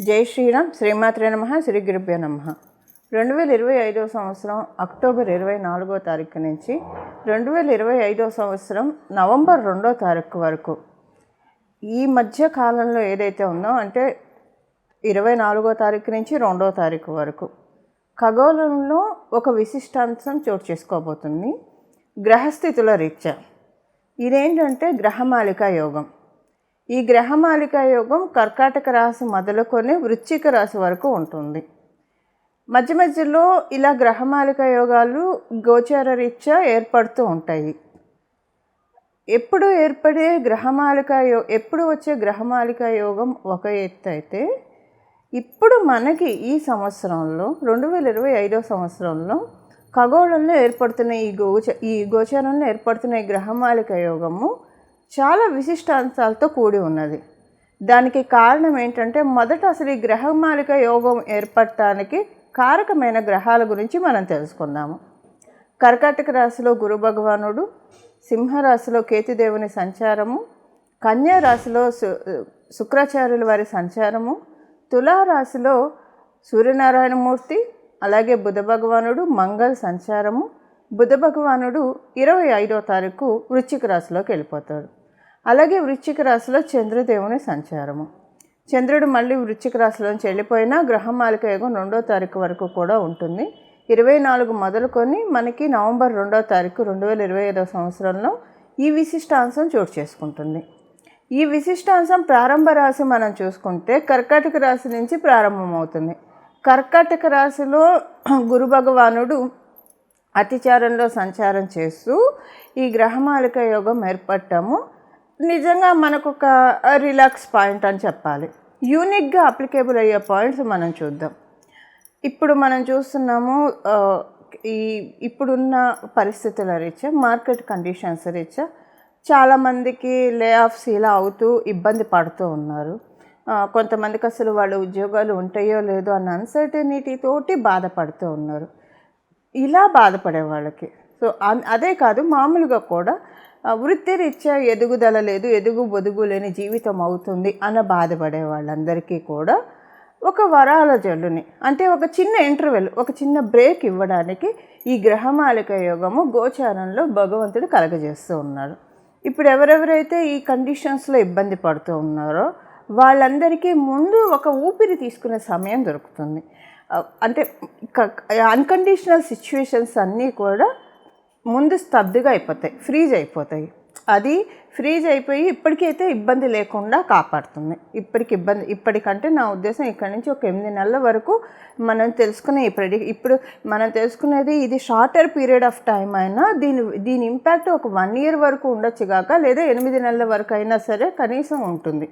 జై శ్రీరామ్. శ్రీమాత్రే నమః. శ్రీ గురుభ్యో నమః. 2025 సంవత్సరం అక్టోబర్ 24వ తారీఖు నుంచి 2025 సంవత్సరం నవంబర్ 2వ తారీఖు వరకు ఈ మధ్య కాలంలో ఏదైతే ఉందో అంటే 24వ తారీఖు నుంచి 2వ తారీఖు వరకు ఖగోళంలో ఒక విశిష్టాంశం చోటు చేసుకోబోతుంది. గ్రహస్థితుల రీత్యా ఇదేంటంటే గ్రహమాలిక యోగం. ఈ గ్రహమాలిక యోగం కర్కాటక రాశి మొదలుకొని వృశ్చిక రాశి వరకు ఉంటుంది. మధ్య మధ్యలో ఇలా గ్రహమాలిక యోగాలు గోచార రీత్యా ఏర్పడుతూ ఉంటాయి. ఎప్పుడు ఏర్పడే ఎప్పుడు వచ్చే గ్రహమాలిక యోగం ఒక ఎత్తు అయితే, ఇప్పుడు మనకి ఈ సంవత్సరంలో 2025 సంవత్సరంలో ఖగోళంలో ఏర్పడుతున్న ఈ గోచారంలో ఏర్పడుతున్న ఈ గ్రహమాలిక యోగము చాలా విశిష్టాంశాలతో కూడి ఉన్నది. దానికి కారణం ఏంటంటే, మొదట అసలు ఈ గ్రహమాలిక యోగం ఏర్పడటానికి కారకమైన గ్రహాల గురించి మనం తెలుసుకుందాము. కర్కాటక రాశిలో గురు భగవానుడు, సింహరాశిలో కేతుదేవుని సంచారము, కన్యా రాశిలో శుక్రాచార్యుల వారి సంచారము, తులారాశిలో సూర్యనారాయణమూర్తి, అలాగే బుధ భగవానుడు, మంగళ సంచారము. బుధ భగవానుడు 25వ తారీఖు వృశ్చిక రాశిలోకి వెళ్ళిపోతాడు. అలాగే వృశ్చిక రాశిలో చంద్రదేవుని సంచారము. చంద్రుడు మళ్ళీ వృశ్చిక రాశిలోంచి వెళ్ళిపోయినా గ్రహమాలిక యోగం 2వ తారీఖు వరకు కూడా ఉంటుంది. 24 మొదలుకొని మనకి నవంబర్ 2వ తారీఖు 2025 సంవత్సరంలో ఈ విశిష్టాంశం చోటు చేసుకుంటుంది. ఈ విశిష్టాంశం ప్రారంభ రాశి మనం చూసుకుంటే కర్కాటక రాశి నుంచి ప్రారంభమవుతుంది. కర్కాటక రాశిలో గురు భగవానుడు అతిచారంలో సంచారం చేస్తూ ఈ గ్రహమాలిక యోగం ఏర్పడటము నిజంగా మనకు ఒక రిలాక్స్ పాయింట్ అని చెప్పాలి. యూనిక్గా అప్లికేబుల్ అయ్యే పాయింట్స్ మనం చూద్దాం. ఇప్పుడు మనం చూస్తున్నాము, ఇప్పుడున్న పరిస్థితుల రీత్యా, మార్కెట్ కండిషన్స్ రీత్యా చాలామందికి లే ఆఫ్స్ ఇలా అవుతూ ఇబ్బంది పడుతూ ఉన్నారు. కొంతమందికి అసలు వాళ్ళ ఉద్యోగాలు ఉంటాయో లేదో అన్న అన్సర్టనిటీతోటి బాధపడుతూ ఉన్నారు. ఇలా బాధపడే వాళ్ళకి అదే కాదు, మామూలుగా కూడా వృత్తిరీత్యా ఎదుగుదల లేదు, ఎదుగు బొదుగు లేని జీవితం అవుతుంది అన్న బాధపడే వాళ్ళందరికీ కూడా ఒక వరాల జల్లుని, అంటే ఒక చిన్న ఇంటర్వెల్, ఒక చిన్న బ్రేక్ ఇవ్వడానికి ఈ గ్రహమాలిక యోగము గోచారంలో భగవంతుడు కలగజేస్తూ ఉన్నాడు. ఇప్పుడు ఎవరెవరైతే ఈ కండిషన్స్లో ఇబ్బంది పడుతూ ఉన్నారో వాళ్ళందరికీ ముందు ఒక ఊపిరి తీసుకునే సమయం దొరుకుతుంది. అంటే అన్కండిషనల్ సిచ్యువేషన్స్ అన్నీ కూడా ముందు స్తబ్దుగా అయిపోతాయి, ఫ్రీజ్ అయిపోతాయి. అది ఫ్రీజ్ అయిపోయి ఇప్పటికైతే ఇబ్బంది లేకుండా కాపాడుతుంది. ఇప్పటికంటే నా ఉద్దేశం ఇక్కడి నుంచి ఒక 8 నెలల వరకు మనం తెలుసుకునే ఇప్పుడు మనం తెలుసుకునేది ఇది షార్టర్ పీరియడ్ ఆఫ్ టైం అయినా దీని ఇంపాక్ట్ ఒక 1 ఇయర్ వరకు ఉండొచ్చు కాక, లేదా 8 నెలల వరకు అయినా సరే కనీసం ఉంటుంది.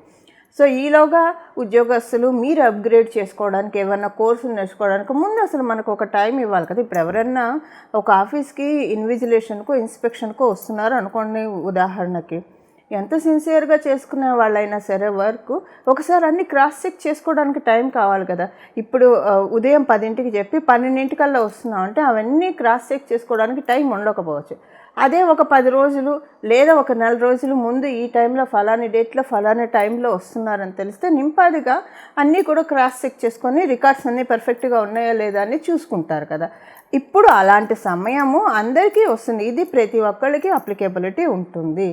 సో ఈలోగా ఉద్యోగస్తులు మీరు అప్గ్రేడ్ చేసుకోవడానికి, ఏమన్నా కోర్సులు నేర్చుకోవడానికి ముందు అసలు మనకు ఒక టైం ఇవ్వాలి కదా. ఇప్పుడు ఎవరైనా ఒక ఆఫీస్కి ఇన్విజిలేషన్కో ఇన్స్పెక్షన్కో వస్తున్నారు అనుకోండి, ఉదాహరణకి ఎంత సిన్సియర్గా చేసుకునే వాళ్ళైనా సరే వర్క్ ఒకసారి అన్ని క్రాస్ చెక్ చేసుకోవడానికి టైం కావాలి కదా. ఇప్పుడు ఉదయం 10ంటికి చెప్పి 12ంటికల్లా వస్తున్నాం అంటే అవన్నీ క్రాస్ చెక్ చేసుకోవడానికి టైం ఉండకపోవచ్చు. అదే ఒక 10 రోజులు లేదా ఒక 4 రోజులు ముందు ఈ టైంలో ఫలాని డేట్లో ఫలాని టైంలో వస్తున్నారని తెలిస్తే నింపాదిగా అన్నీ కూడా క్రాస్ చెక్ చేసుకొని రికార్డ్స్ అన్నీ పర్ఫెక్ట్గా ఉన్నాయా లేదా అని చూసుకుంటారు కదా. ఇప్పుడు అలాంటి సమయము అందరికీ వస్తుంది. ఇది ప్రతి ఒక్కళ్ళకి అప్లికేబిలిటీ ఉంటుంది.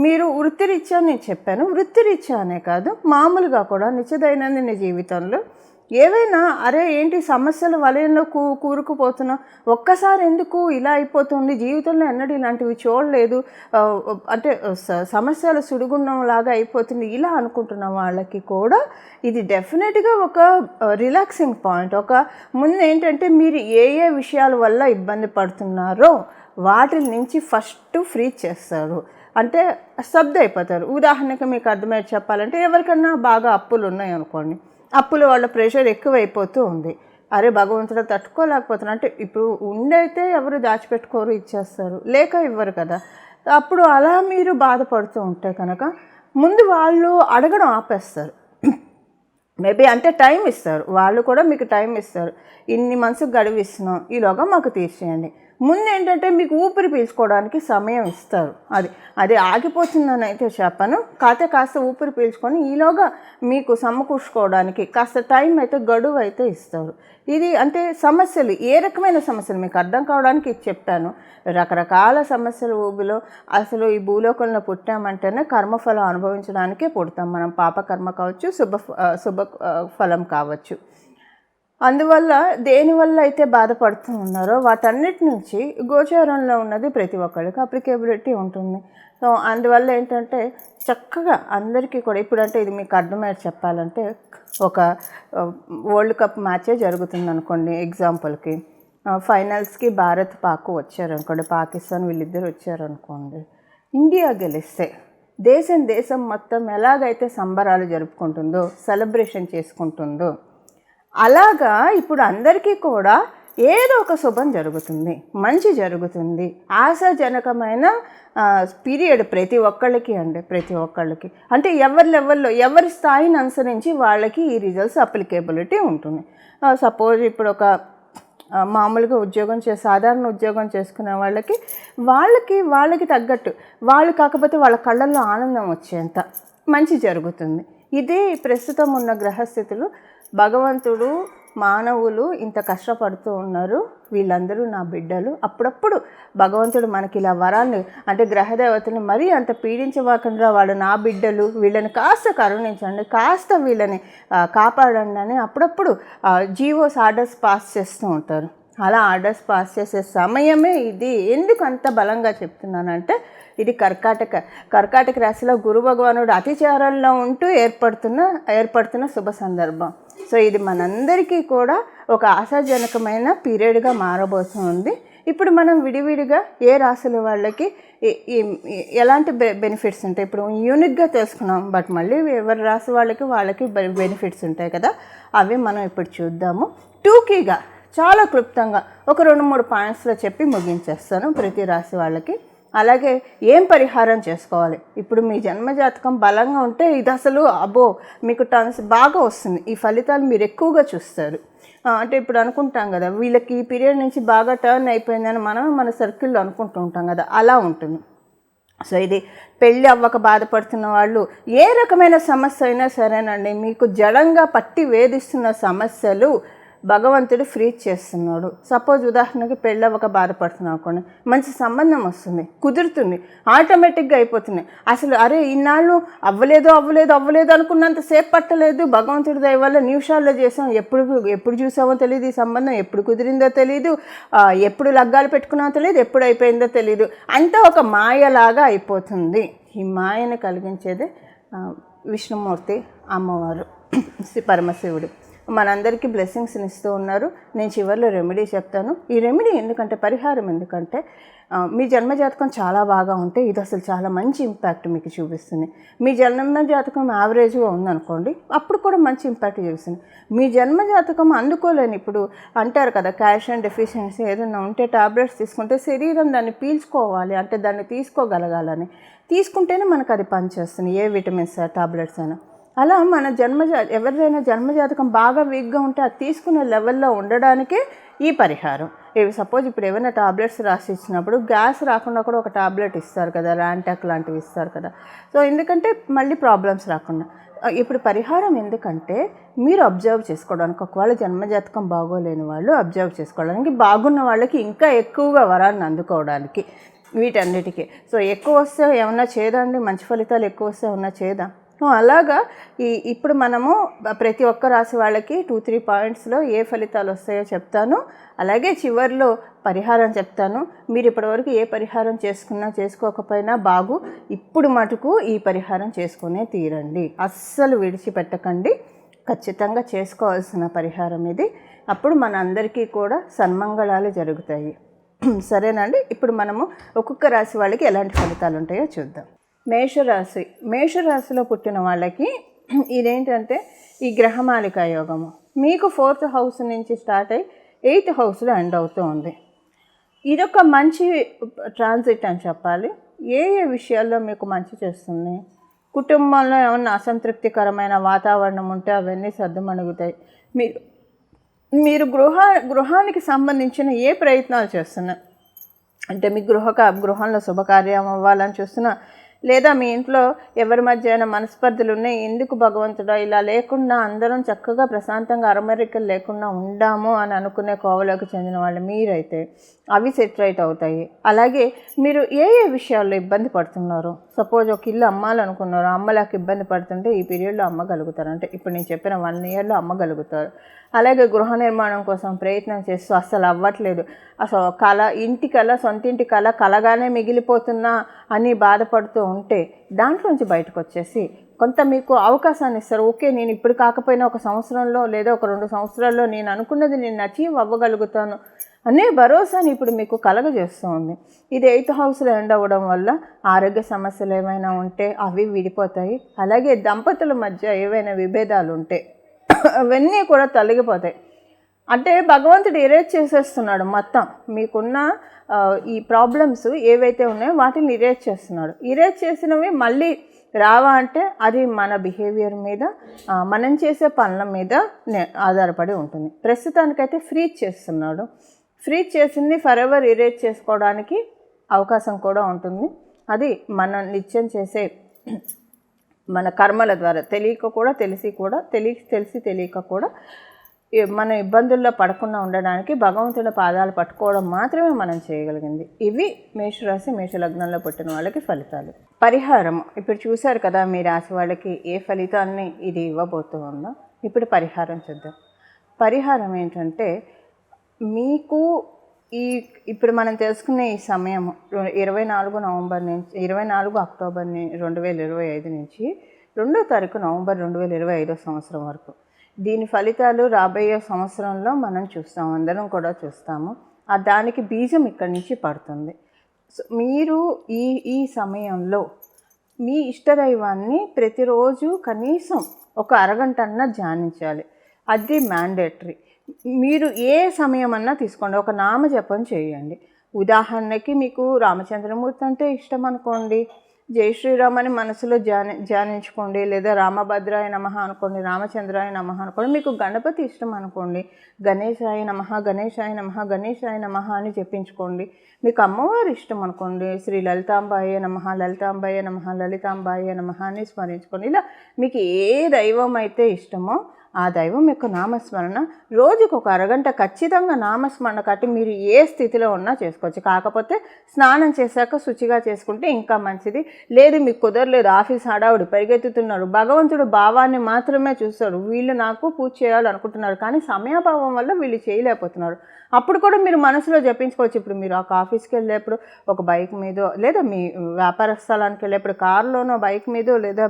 మీరు వృత్తిరీత్యా, నేను చెప్పాను, వృత్తిరీత్యా అనే కాదు, మామూలుగా కూడా నిత్య దైనందిన జీవితంలో ఏవైనా ఏంటి సమస్యల వలయంలో కూరుకుపోతున్నా, ఒక్కసారి ఎందుకు ఇలా అయిపోతుంది, జీవితంలో ఎన్నడూ ఇలాంటివి చూడలేదు, అంటే సమస్యల సుడిగుండం లాగా అయిపోతుంది ఇలా అనుకుంటున్న వాళ్ళకి కూడా ఇది డెఫినెట్గా ఒక రిలాక్సింగ్ పాయింట్. ఒక ముందు ఏంటంటే మీరు ఏ విషయాల వల్ల ఇబ్బంది పడుతున్నారో వాటి నుంచి ఫస్ట్ ఫ్రీ చేస్తారు, అంటే స్తబ్దు అయిపోతారు. ఉదాహరణకి మీకు అర్థమయ్యే చెప్పాలంటే, ఎవరికన్నా బాగా అప్పులు ఉన్నాయి అనుకోండి, అప్పుల వాళ్ళ ప్రెషర్ ఎక్కువైపోతూ ఉంది. భగవంతుడు తట్టుకోలేకపోతున్నా అంటే ఇప్పుడు ఉండైతే ఎవరు దాచిపెట్టుకోరు, ఇచ్చేస్తారు, లేక ఇవ్వరు కదా. అప్పుడు అలా మీరు బాధపడుతూ ఉంటే కనుక ముందు వాళ్ళు అడగడం ఆపేస్తారు. మేబీ అంటే టైం ఇస్తారు, వాళ్ళు కూడా మీకు టైం ఇస్తారు. ఇన్ని మంత్స్కి గడువు ఇస్తున్నాం, ఈలోగా మాకు తీర్చేయండి. ముందు ఏంటంటే మీకు ఊపిరి పీల్చుకోవడానికి సమయం ఇస్తారు. అది ఆగిపోతుందని అయితే చెప్పను, కాస్త ఊపిరి పీల్చుకొని ఈలోగా మీకు సమకూర్చుకోవడానికి కాస్త టైం అయితే గడువు అయితే ఇస్తారు. ఇది అంటే సమస్యలు ఏ రకమైన సమస్యలు మీకు అర్థం కావడానికి ఇది చెప్పాను. రకరకాల సమస్యల ఊబిలో అసలు ఈ భూలోకంలో పుట్టామంటేనే కర్మఫలం అనుభవించడానికే పుడతాం. మనం పాపకర్మ కావచ్చు, శుభ ఫలం కావచ్చు. అందువల్ల దేనివల్ల అయితే బాధపడుతూ ఉన్నారో వాటన్నిటి నుంచి గోచారంలో ఉన్నది ప్రతి ఒక్కరికి అప్లికేబిలిటీ ఉంటుంది. సో అందువల్ల ఏంటంటే చక్కగా అందరికీ కూడా ఇప్పుడంటే ఇది మీకు అర్థమయ్యేది చెప్పాలంటే ఒక వరల్డ్ కప్ మ్యాచే జరుగుతుంది అనుకోండి. ఎగ్జాంపుల్కి ఫైనల్స్కి భారత్ పాక్ వచ్చారనుకోండి, పాకిస్తాన్ వీళ్ళిద్దరు వచ్చారనుకోండి. ఇండియా గెలిస్తే దేశం మొత్తం ఎలాగైతే సంబరాలు జరుపుకుంటుందో, సెలబ్రేషన్ చేసుకుంటుందో, అలాగా ఇప్పుడు అందరికీ కూడా ఏదో ఒక శుభం జరుగుతుంది, మంచి జరుగుతుంది. ఆశాజనకమైన పీరియడ్ ప్రతి ఒక్కళ్ళకి అంటే ఎవరి లెవెల్లో ఎవరి స్థాయిని అనుసరించి వాళ్ళకి ఈ రిజల్ట్స్ అప్లికేబిలిటీ ఉంటుంది. సపోజ్ ఇప్పుడు ఒక మామూలుగా సాధారణ ఉద్యోగం చేసుకునే వాళ్ళకి తగ్గట్టు వాళ్ళు కాకపోతే వాళ్ళ కళ్ళల్లో ఆనందం వచ్చేంత మంచి జరుగుతుంది. ఇదే ప్రస్తుతం ఉన్న గ్రహస్థితులు. భగవంతుడు మానవులు ఇంత కష్టపడుతూ ఉన్నారు, వీళ్ళందరూ నా బిడ్డలు. అప్పుడప్పుడు భగవంతుడు మనకి ఇలా వరాన్ని అంటే గ్రహదేవతని మరీ అంత పీడించవాకుండా వాళ్ళు నా బిడ్డలు, వీళ్ళని కాస్త కరుణించండి, కాస్త వీళ్ళని కాపాడండి అని అప్పుడప్పుడు ఆర్డర్స్ పాస్ చేస్తూ ఉంటారు. అలా ఆర్డర్స్ పాస్ చేసే సమయమే ఇది. ఎందుకు అంత బలంగా చెప్తున్నానంటే ఇది కర్కాటక రాశిలో గురు భగవానుడు అతిచారంలో ఉంటూ ఏర్పడుతున్న శుభ సందర్భం. సో ఇది మనందరికీ కూడా ఒక ఆశాజనకమైన పీరియడ్గా మారబోతుంది. ఇప్పుడు మనం విడివిడిగా ఏ రాశుల వాళ్ళకి ఎలాంటి బెనిఫిట్స్ ఉంటాయి ఇప్పుడు యూనిక్గా తెలుసుకున్నాం. బట్ మళ్ళీ ఎవరి రాశి వాళ్ళకి బెనిఫిట్స్ ఉంటాయి కదా, అవి మనం ఇప్పుడు చూద్దాము. టూకీగా చాలా క్లుప్తంగా ఒక 2-3 పాయింట్స్లో చెప్పి ముగించేస్తాను ప్రతి రాశి వాళ్ళకి. అలాగే ఏం పరిహారం చేసుకోవాలి. ఇప్పుడు మీ జన్మజాతకం బలంగా ఉంటే ఇది అసలు మీకు టర్న్స్ బాగా వస్తుంది, ఈ ఫలితాలు మీరు ఎక్కువగా చూస్తారు. అంటే ఇప్పుడు అనుకుంటాం కదా వీళ్ళకి ఈ పీరియడ్ నుంచి బాగా టర్న్ అయిపోయిందని మన సర్కిల్లో అనుకుంటూ ఉంటాం కదా, అలా ఉంటుంది. సో ఇది పెళ్ళి అవ్వక బాధపడుతున్న వాళ్ళు ఏ రకమైన సమస్య అయినా సరేనండి, మీకు జడంగా పట్టి వేధిస్తున్న సమస్యలు భగవంతుడు ఫ్రీ చేస్తున్నాడు. సపోజ్ ఉదాహరణకి పెళ్ళవ్వక బాధపడుతున్నాం అనుకోండి, మంచి సంబంధం వస్తుంది, కుదురుతుంది, ఆటోమేటిక్గా అయిపోతుంది. అసలు ఇన్నాళ్ళు అవ్వలేదు అనుకున్నంతసేపు పట్టలేదు, భగవంతుడి దయ వల్ల నిమిషాల్లో చేసాం. ఎప్పుడు చూసామో తెలియదు, ఈ సంబంధం ఎప్పుడు కుదిరిందో తెలియదు, ఎప్పుడు లగ్గాలు పెట్టుకున్నామో తెలియదు, ఎప్పుడు అయిపోయిందో తెలియదు. అంతా ఒక మాయలాగా అయిపోతుంది. ఈ మాయను కలిగించేదే విష్ణుమూర్తి, అమ్మవారు, పరమశివుడు మనందరికీ బ్లెస్సింగ్స్ని ఇస్తూ ఉన్నారు. నేను చివరిలో రెమెడీ చెప్తాను. ఈ రెమెడీ ఎందుకంటే పరిహారం ఎందుకంటే మీ జన్మజాతకం చాలా బాగా ఉంటే ఇది అసలు చాలా మంచి ఇంపాక్ట్ మీకు చూపిస్తుంది. మీ జన్మజాతకం యావరేజ్గా ఉందనుకోండి, అప్పుడు కూడా మంచి ఇంపాక్ట్ చూపిస్తుంది. మీ జన్మజాతకం అందుకోలేని ఇప్పుడు అంటారు కదా కాల్షియం డెఫిషియన్సీ ఏదైనా ఉంటే టాబ్లెట్స్ తీసుకుంటే శరీరం దాన్ని పీల్చుకోవాలి, అంటే దాన్ని తీసుకోగలగాలని, తీసుకుంటేనే మనకు అది పనిచేస్తుంది, ఏ విటమిన్స్ టాబ్లెట్స్ అయినా. అలా మన ఎవరిదైనా జన్మజాతకం బాగా వీక్గా ఉంటే అది తీసుకునే లెవెల్లో ఉండడానికే ఈ పరిహారం. సపోజ్ ఇప్పుడు ఏమైనా టాబ్లెట్స్ రాసి ఇచ్చినప్పుడు గ్యాస్ రాకుండా కూడా ఒక టాబ్లెట్ ఇస్తారు కదా, ర్యాంటాక్ లాంటివి ఇస్తారు కదా. సో ఎందుకంటే మళ్ళీ ప్రాబ్లమ్స్ రాకుండా. ఇప్పుడు పరిహారం ఎందుకంటే మీరు అబ్జర్వ్ చేసుకోవడానికి, ఒకవేళ జన్మజాతకం బాగోలేని వాళ్ళు అబ్జర్వ్ చేసుకోవడానికి, బాగున్న వాళ్ళకి ఇంకా ఎక్కువగా వరాన్ని అందుకోవడానికి, వీటన్నిటికీ. సో ఎక్కువ వస్తే ఏమన్నా చేదండి, మంచి ఫలితాలు ఎక్కువ వస్తే ఏమన్నా చేదా. అలాగా ఇప్పుడు మనము ప్రతి ఒక్క రాశి వాళ్ళకి 2-3 పాయింట్స్లో ఏ ఫలితాలు వస్తాయో చెప్తాను. అలాగే చివరిలో పరిహారం చెప్తాను. మీరు ఇప్పటివరకు ఏ పరిహారం చేసుకోకపోయినా ఇప్పుడు మటుకు ఈ పరిహారం చేసుకునే తీరండి, అస్సలు విడిచిపెట్టకండి. ఖచ్చితంగా చేసుకోవాల్సిన పరిహారం ఇది. అప్పుడు మన అందరికీ కూడా సన్మంగళాలు జరుగుతాయి. సరేనండి. ఇప్పుడు మనము ఒక్కొక్క రాశి వాళ్ళకి ఎలాంటి ఫలితాలు ఉంటాయో చూద్దాం. మేషరాశిలో పుట్టిన వాళ్ళకి ఇదేంటంటే ఈ గ్రహమాలిక యోగము మీకు 4th హౌస్ నుంచి స్టార్ట్ అయ్యి 8th హౌస్లో ఎండ్ అవుతూ ఉంది. ఇదొక మంచి ట్రాన్సిట్ అని చెప్పాలి. ఏ విషయాల్లో మీకు మంచి చేస్తుంది, కుటుంబంలో ఏమన్నా అసంతృప్తికరమైన వాతావరణం ఉంటే అవన్నీ సర్దుమణుగుతాయి. మీరు గృహానికి సంబంధించిన ఏ ప్రయత్నాలు చేస్తున్నారు, అంటే మీ గృహంలో శుభకార్యం అవ్వాలని చూస్తున్నా, లేదా మీ ఇంట్లో ఎవరి మధ్య అయినా మనస్పర్ధలు ఉన్నాయి, ఎందుకు భగవంతుడా ఇలా లేకుండా అందరం చక్కగా ప్రశాంతంగా అరమరికలు లేకుండా ఉండాము అని అనుకునే కోవలోకి చెందిన వాళ్ళు మీరైతే అవి సెట్ రైట్ అవుతాయి. అలాగే మీరు ఏ విషయాల్లో ఇబ్బంది పడుతున్నారు, సపోజ్ ఒక ఇల్లు అమ్మాలనుకున్నారు, అమ్మలాకి ఇబ్బంది పడుతుంటే ఈ పీరియడ్లో అమ్మగలుగుతారు. అంటే ఇప్పుడు నేను చెప్పిన 1 ఇయర్లో అమ్మగలుగుతారు. అలాగే గృహ నిర్మాణం కోసం ప్రయత్నం చేస్తూ అస్సలు అవ్వట్లేదు, అసలు సొంతింటి కలగానే మిగిలిపోతున్నా అని బాధపడుతూ ఉంటే దాంట్లోంచి బయటకు వచ్చేసి కొంత మీకు అవకాశాన్ని ఇస్తారు. ఓకే, నేను ఇప్పుడు కాకపోయినా ఒక సంవత్సరంలో లేదా ఒక 2 సంవత్సరాల్లో నేను అనుకున్నది నేను అచీవ్ అవ్వగలుగుతాను అనే భరోసాని ఇప్పుడు మీకు కలగజేస్తూ ఉంది. ఇది 8th హౌస్లో ఎండ్ అవ్వడం వల్ల ఆరోగ్య సమస్యలు ఏమైనా ఉంటే అవి విడిపోతాయి. అలాగే దంపతుల మధ్య ఏవైనా విభేదాలు ఉంటే అవన్నీ కూడా తొలగిపోతాయి. అంటే భగవంతుడు ఎరేజ్ చేసేస్తున్నాడు మొత్తం మీకున్న ఈ ప్రాబ్లమ్స్ ఏవైతే ఉన్నాయో వాటిని ఎరేజ్ చేస్తున్నాడు. ఎరేజ్ చేసినవి మళ్ళీ రావా అంటే అది మన బిహేవియర్ మీద, మనం చేసే పనుల మీద ఆధారపడి ఉంటుంది. ప్రస్తుతానికైతే ఫ్రీజ్ చేస్తున్నాడు. ఫ్రీజ్ చేసింది ఫర్ ఎవర్ ఎరేజ్ చేసుకోవడానికి అవకాశం కూడా ఉంటుంది. అది మనం నిత్యం చేసే మన కర్మల ద్వారా తెలియక కూడా తెలియక కూడా మన ఇబ్బందుల్లో పడకుండా ఉండడానికి భగవంతుడి పాదాలు పట్టుకోవడం మాత్రమే మనం చేయగలిగింది. ఇవి మేషరాశి మేషలగ్నంలో పుట్టిన వాళ్ళకి ఫలితాలు. పరిహారం ఇప్పుడు చూశారు కదా, మీ రాశి వాళ్ళకి ఏ ఫలితాన్ని ఇది ఇవ్వబోతుందో. ఇప్పుడు పరిహారం చూద్దాం. పరిహారం ఏంటంటే, మీకు ఇప్పుడు మనం తెలుసుకునే ఈ సమయం 24 నవంబర్ నుంచి 24 అక్టోబర్ 2025 నుంచి 2వ తారీఖు నవంబర్ 2025 సంవత్సరం వరకు దీని ఫలితాలు రాబోయే సంవత్సరంలో మనం చూస్తాము, అందరం కూడా చూస్తాము. దానికి బీజం ఇక్కడి నుంచి పడుతుంది. మీరు ఈ సమయంలో మీ ఇష్టదైవాన్ని ప్రతిరోజు కనీసం ఒక అరగంట అన్నా ధ్యానించాలి. అది మ్యాండేటరీ. మీరు ఏ సమయం అన్నా తీసుకోండి, ఒక నామజపం చేయండి. ఉదాహరణకి మీకు రామచంద్రమూర్తి అంటే ఇష్టం అనుకోండి, జై శ్రీరామ్ అని మనసులో ధ్యానించుకోండి. లేదా రామభద్రాయ నమః అనుకోండి, రామచంద్రాయ నమః అనుకోండి. మీకు గణపతి ఇష్టం అనుకోండి, గణేశాయ నమః గణేశాయ నమః గణేశాయ నమః అని చెప్పించుకోండి. మీకు అమ్మవారు ఇష్టం అనుకోండి, శ్రీ లలితాంబాయ నమః లలితాంబాయ నమః లలితాంబాయ నమః అని స్మరించుకోండి. ఇలా మీకు ఏ దైవం అయితే ఇష్టమో ఆ దైవం యొక్క నామస్మరణ రోజుకు ఒక అరగంట ఖచ్చితంగా నామస్మరణ కట్టి మీరు ఏ స్థితిలో ఉన్నా చేసుకోవచ్చు. కాకపోతే స్నానం చేశాక శుచిగా చేసుకుంటే ఇంకా మంచిది. లేదు మీకు కుదరలేదు, ఆఫీస్ హడావుడి పరిగెత్తుతున్నారు, భగవంతుడు భావాన్ని మాత్రమే చూస్తాడు, వీళ్ళు నాకు పూజ చేయాలనుకుంటున్నారు కానీ సమయాభావం వల్ల వీళ్ళు చేయలేకపోతున్నారు, అప్పుడు కూడా మీరు మనసులో జపించుకోవచ్చు. ఇప్పుడు మీరు ఒక ఆఫీస్కి వెళ్ళేప్పుడు ఒక బైక్ మీదో లేదా మీ వ్యాపార స్థలానికి వెళ్ళేప్పుడు కారులోనో బైక్ మీదో లేదా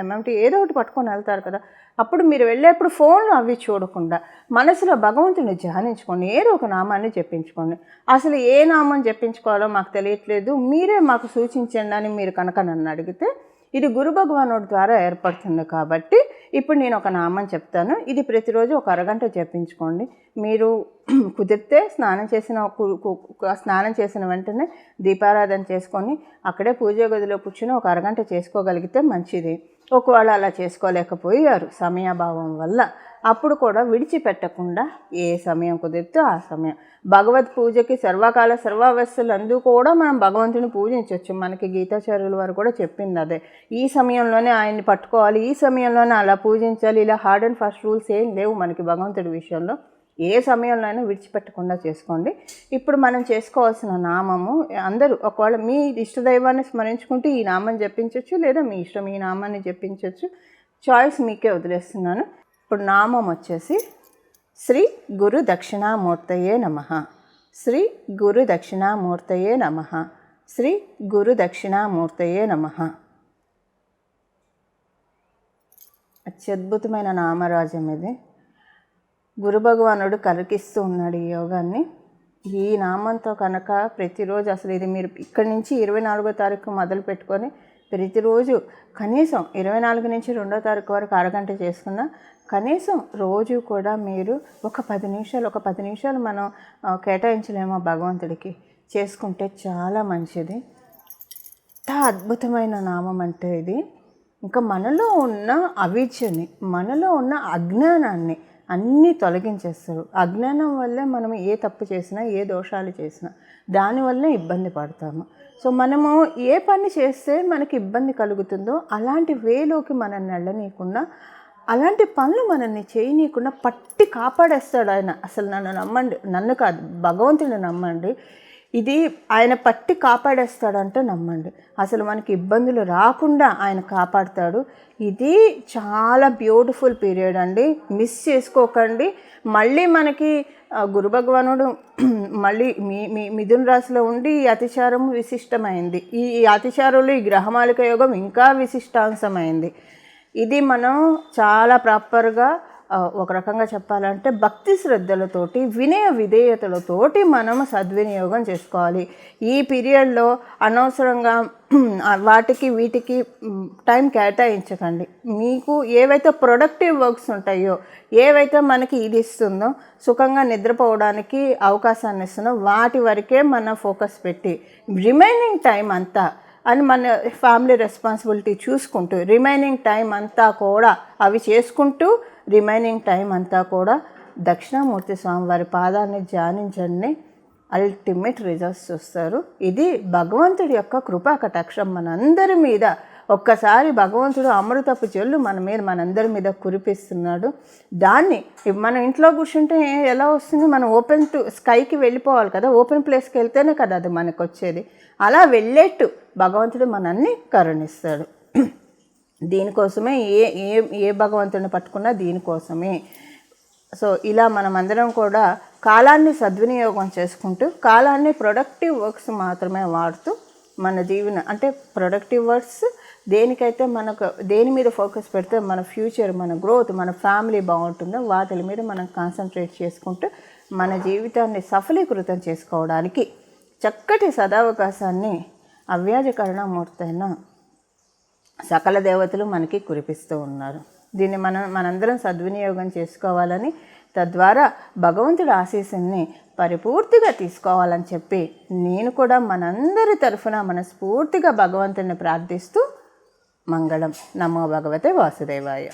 ఎంఎంటీ ఏదో ఒకటి పట్టుకొని వెళ్తారు కదా, అప్పుడు మీరు వెళ్ళేప్పుడు ఫోన్లో అవి చూడకుండా మనసులో భగవంతుని ధ్యానించుకోండి, ఏదో ఒక నామాన్ని జపించుకోండి. అసలు ఏ నామం జపించుకోవాలో మాకు తెలియట్లేదు, మీరే మాకు సూచించండి అని మీరు కనుక నన్ను అడిగితే ఇది గురు భగవానుడి ద్వారా ఏర్పడుతుంది. కాబట్టి ఇప్పుడు నేను ఒక నామం చెప్తాను, ఇది ప్రతిరోజు ఒక అరగంట జపించుకోండి. మీరు కుదిరితే స్నానం చేసిన వెంటనే దీపారాధన చేసుకొని అక్కడే పూజ గదిలో కూర్చుని ఒక అరగంట చేసుకోగలిగితే మంచిది. ఒకవేళ అలా చేసుకోలేకపోయారు సమయాభావం వల్ల, అప్పుడు కూడా విడిచిపెట్టకుండా ఏ సమయం కుదిరితే ఆ సమయం భగవద్ పూజకి సర్వకాల సర్వావస్థలు అందు కూడా మనం భగవంతుని పూజించవచ్చు. మనకి గీతాచార్యుల వారు కూడా చెప్పింది అదే, ఈ సమయంలోనే ఆయన్ని పట్టుకోవాలి, ఈ సమయంలోనే అలా పూజించాలి. ఇలా హార్డ్ అండ్ ఫాస్ట్ రూల్స్ ఏం లేవు మనకి భగవంతుడి విషయంలో. ఏ సమయంలో అయినా విడిచిపెట్టకుండా చేసుకోండి. ఇప్పుడు మనం చేసుకోవాల్సిన నామము, అందరూ ఒకవేళ మీ ఇష్టదైవాన్ని స్మరించుకుంటూ ఈ నామం జపించవచ్చు, లేదా మీ ఇష్టం ఈ నామాన్ని జపించవచ్చు, చాయిస్ మీకే వదిలేస్తున్నాను. ఇప్పుడు నామం వచ్చేసి శ్రీ గురు దక్షిణామూర్తయే నమః, శ్రీ గురు దక్షిణామూర్తయే నమః, శ్రీ గురు దక్షిణామూర్తయే నమః. అత్యద్భుతమైన నామరాజం ఇది. గురు భగవానుడు కలిగిస్తూ ఉన్నాడు ఈ యోగాన్ని. ఈ నామంతో కనుక ప్రతిరోజు అసలు ఇది మీరు ఇక్కడి నుంచి 24వ తారీఖు మొదలు పెట్టుకొని ప్రతిరోజు కనీసం 24 నుంచి 2వ తారీఖు వరకు అరగంట చేసుకున్న కనీసం రోజు కూడా మీరు ఒక 10 నిమిషాలు మనం కేటాయించలేమో భగవంతుడికి, చేసుకుంటే చాలా మంచిది. ఎంత అద్భుతమైన నామం అంటే ఇది. ఇంకా మనలో ఉన్న అవిద్యని, మనలో ఉన్న అజ్ఞానాన్ని అన్నీ తొలగించేస్తారు. అజ్ఞానం వల్లే మనం ఏ తప్పు చేసినా, ఏ దోషాలు చేసినా దానివల్లే ఇబ్బంది పడతాము. సో మనము ఏ పని చేస్తే మనకి ఇబ్బంది కలుగుతుందో అలాంటి వేలోకి మనల్ని వెళ్ళనీయకుండా, అలాంటి పనులు మనల్ని చేయనీయకుండా పట్టి కాపాడేస్తాడు ఆయన. అసలు నన్ను నమ్మండి, నన్ను కాదు భగవంతుడిని నమ్మండి, ఇది ఆయన పట్టి కాపాడేస్తాడంటే నమ్మండి. అసలు మనకి ఇబ్బందులు రాకుండా ఆయన కాపాడుతాడు. ఇది చాలా బ్యూటిఫుల్ పీరియడ్ అండి, మిస్ చేసుకోకండి. మళ్ళీ మనకి గురు భగవానుడు మళ్ళీ మిథున రాశిలో ఉండి ఈ అతిచారం విశిష్టమైంది. ఈ అతిచారంలో ఈ గ్రహమాలిక యోగం ఇంకా విశిష్టాంశమైంది. ఇది మనం చాలా ప్రాపర్గా ఒక రకంగా చెప్పాలంటే భక్తి శ్రద్ధలతోటి, వినయ విధేయతలతోటి మనం సద్వినియోగం చేసుకోవాలి. ఈ పీరియడ్లో అనవసరంగా వాటికి వీటికి టైం కేటాయించకండి. మీకు ఏవైతే ప్రొడక్టివ్ వర్క్స్ ఉంటాయో, ఏవైతే మనకి ఇది ఇస్తుందో, సుఖంగా నిద్రపోవడానికి అవకాశాన్ని ఇస్తుందో వాటి వరకే మన ఫోకస్ పెట్టి, రిమైనింగ్ టైం అంతా అని మన ఫ్యామిలీ రెస్పాన్సిబిలిటీ చూసుకుంటూ, రిమైనింగ్ టైం అంతా కూడా అవి చేసుకుంటూ, రిమైనింగ్ టైం అంతా కూడా దక్షిణామూర్తి స్వామి వారి పాదాన్ని ధ్యానించండి. అల్టిమేట్ రిజల్ట్స్ చూస్తారు. ఇది భగవంతుడి యొక్క కృపా కటాక్షం మనందరి మీద. ఒక్కసారి భగవంతుడు అమృతపు జల్లు మన మీద, మనందరి మీద కురిపిస్తున్నాడు. దాన్ని మన ఇంట్లో కూర్చుంటే ఎలా వస్తుంది? మనం ఓపెన్ టు స్కైకి వెళ్ళిపోవాలి కదా, ఓపెన్ ప్లేస్కి వెళ్తేనే కదా అది మనకు వచ్చేది. అలా వెళ్ళేట్టు భగవంతుడు మనల్ని కరుణిస్తాడు. దీనికోసమే ఏ భగవంతుడిని పట్టుకున్నా దీనికోసమే. సో ఇలా మనమందరం కూడా కాలాన్ని సద్వినియోగం చేసుకుంటూ, కాలాన్ని ప్రొడక్టివ్ వర్క్స్ మాత్రమే వాడుతూ మన జీవన అంటే ప్రొడక్టివ్ వర్క్స్ దేనికైతే మనకు దేని మీద ఫోకస్ పెడితే మన ఫ్యూచర్, మన గ్రోత్, మన ఫ్యామిలీ బాగుంటుందో వాటి మీద మనం కాన్సన్ట్రేట్ చేసుకుంటూ మన జీవితాన్ని సఫలీకృతం చేసుకోవడానికి చక్కటి సదావకాశాన్ని అవ్యాజ కరుణామూర్తి అయిన సకల దేవతలు మనకి కురిపిస్తూ ఉన్నారు. దీన్ని మనందరం సద్వినియోగం చేసుకోవాలని, తద్వారా భగవంతుడి ఆశీస్సుని పరిపూర్తిగా తీసుకోవాలని చెప్పి నేను కూడా మనందరి తరఫున మనస్ఫూర్తిగా భగవంతుడిని ప్రార్థిస్తూ మంగళం. నమో భగవతే వాసుదేవాయ.